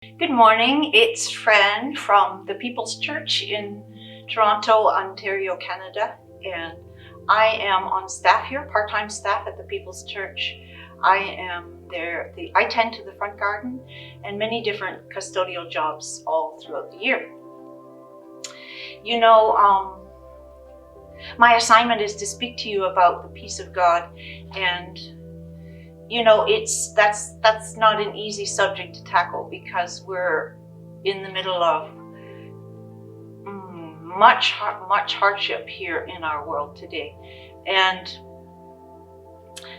Good morning, it's Fran from the People's Church in Toronto, Ontario, Canada, and I am on staff here, part-time staff at the People's Church. I am there, I tend to the front garden and many different custodial jobs all throughout the year. You know, my assignment is to speak to you about the peace of God, and you know, that's not an easy subject to tackle because we're in the middle of much hardship here in our world today. And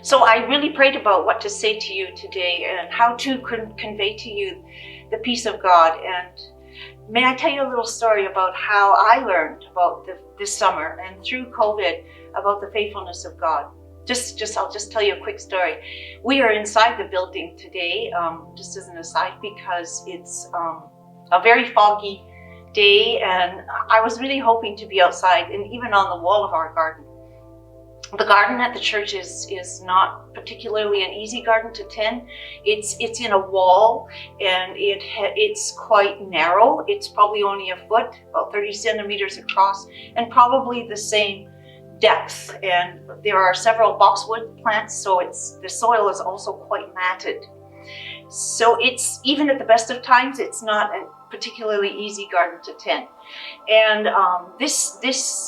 so I really prayed about what to say to you today and how to convey to you the peace of God. And may I tell you a little story about how I learned about this summer and through COVID about the faithfulness of God. I'll just tell you a quick story. We are inside the building today, just as an aside, because it's a very foggy day, and I was really hoping to be outside and even on the wall of our garden. The garden at the church is not particularly an easy garden to tend. It's in a wall, and it's quite narrow. It's probably only a foot, about 30 centimeters across, and probably the same depth, and there are several boxwood plants, so the soil is also quite matted. So it's, even at the best of times, it's not a particularly easy garden to tend. And this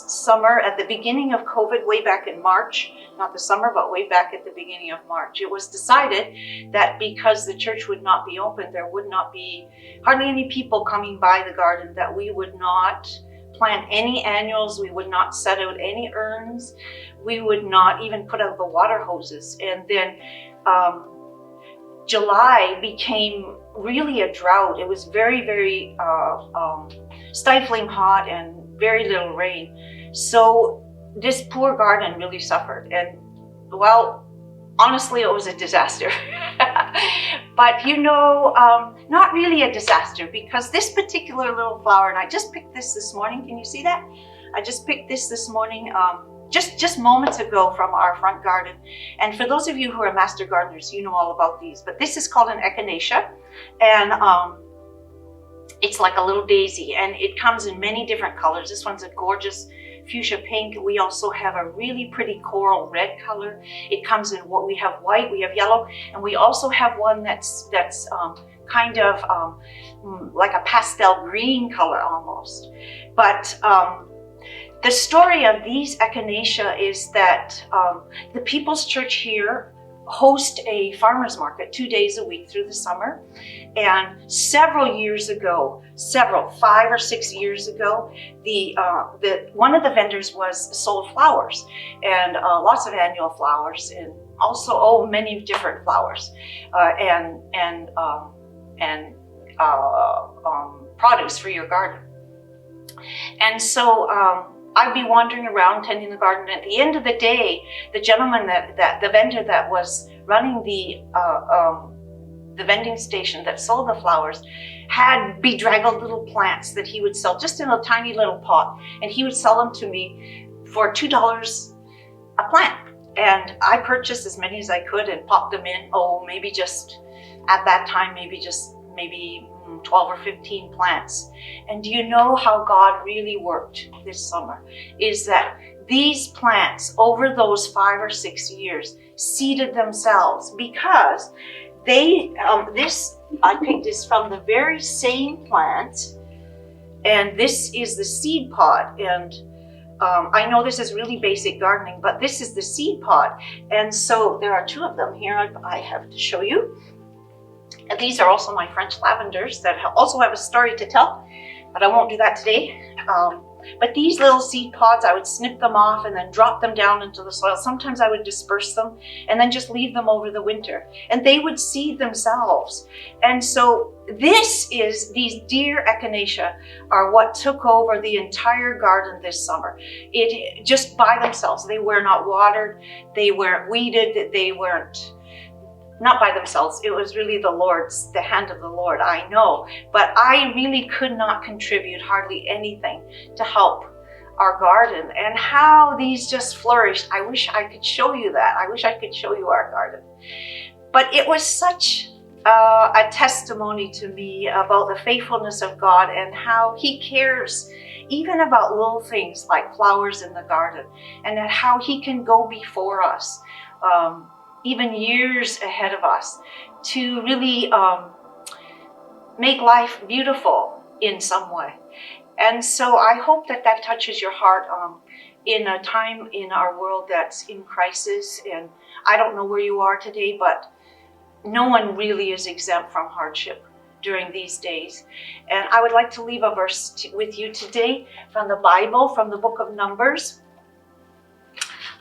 summer, at the beginning of COVID, way back in March, not the summer, but way back at the beginning of March, it was decided that because the church would not be open, there would not be hardly any people coming by the garden, that we would not plant any annuals, we would not set out any urns, we would not even put out the water hoses. And then July became really a drought. It was very stifling hot and very little rain. So this poor garden really suffered. And well, honestly, it was a disaster. But you know, not really a disaster, because this particular little flower, and I just picked this morning, can you see that? I just picked this morning, just moments ago from our front garden. And for those of you who are master gardeners, you know all about these, but this is called an echinacea, and it's like a little daisy, and it comes in many different colors. This one's a gorgeous fuchsia pink. We also have a really pretty coral red color. It comes in what we have white, we have yellow, and we also have one that's kind of like a pastel green color almost. But the story of these echinacea is that the People's Church here host a farmer's market 2 days a week through the summer. And several years ago, 5 or 6 years ago, one of the vendors sold flowers, and lots of annual flowers, and also many different flowers, and produce for your garden. And so I'd be wandering around tending the garden. At the end of the day, the gentleman the vendor that was running the vending station that sold the flowers had bedraggled little plants that he would sell just in a tiny little pot, and he would sell them to me for $2 a plant. And I purchased as many as I could and popped them in. Maybe just at that time, maybe 12 or 15 plants. And do you know how God really worked this summer? Is that these plants, over those 5 or 6 years, seeded themselves, because I picked this from the very same plant, and this is the seed pod. And I know this is really basic gardening, but this is the seed pod. And so there are 2 of them here I have to show you. And these are also my French lavenders that also have a story to tell, but I won't do that today. But these little seed pods, I would snip them off and then drop them down into the soil. Sometimes I would disperse them and then just leave them over the winter, and they would seed themselves. And so these dear echinacea are what took over the entire garden this summer. It just by themselves. They were not watered, they weren't weeded, they weren't not by themselves. It was really the hand of the Lord, I know. But I really could not contribute hardly anything to help our garden, and how these just flourished. I wish I could show you that. I wish I could show you our garden. But it was such a testimony to me about the faithfulness of God and how He cares even about little things like flowers in the garden, and that how He can go before us, even years ahead of us, to really make life beautiful in some way. And so I hope that that touches your heart in a time in our world that's in crisis. And I don't know where you are today, but no one really is exempt from hardship during these days. And I would like to leave a verse with you today from the Bible, from the book of Numbers.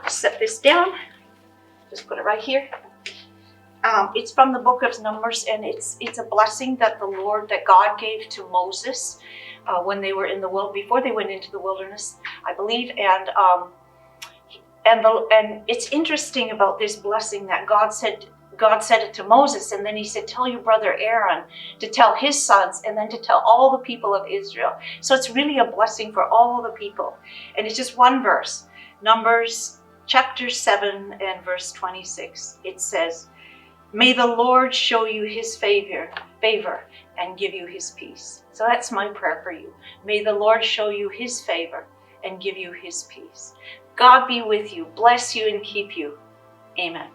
I'll set this down. Just put it right here. It's from the book of Numbers, and it's a blessing that God gave to Moses when they were in the world, before they went into the wilderness, I believe. And it's interesting about this blessing that God said it to Moses, and then He said, "Tell your brother Aaron to tell his sons, and then to tell all the people of Israel." So it's really a blessing for all the people, and it's just one verse, Numbers chapter 7 and verse 26. It says, "May the Lord show you His favor and give you His peace." So that's my prayer for you. May the Lord show you His favor and give you His peace. God be with you, bless you, and keep you. Amen.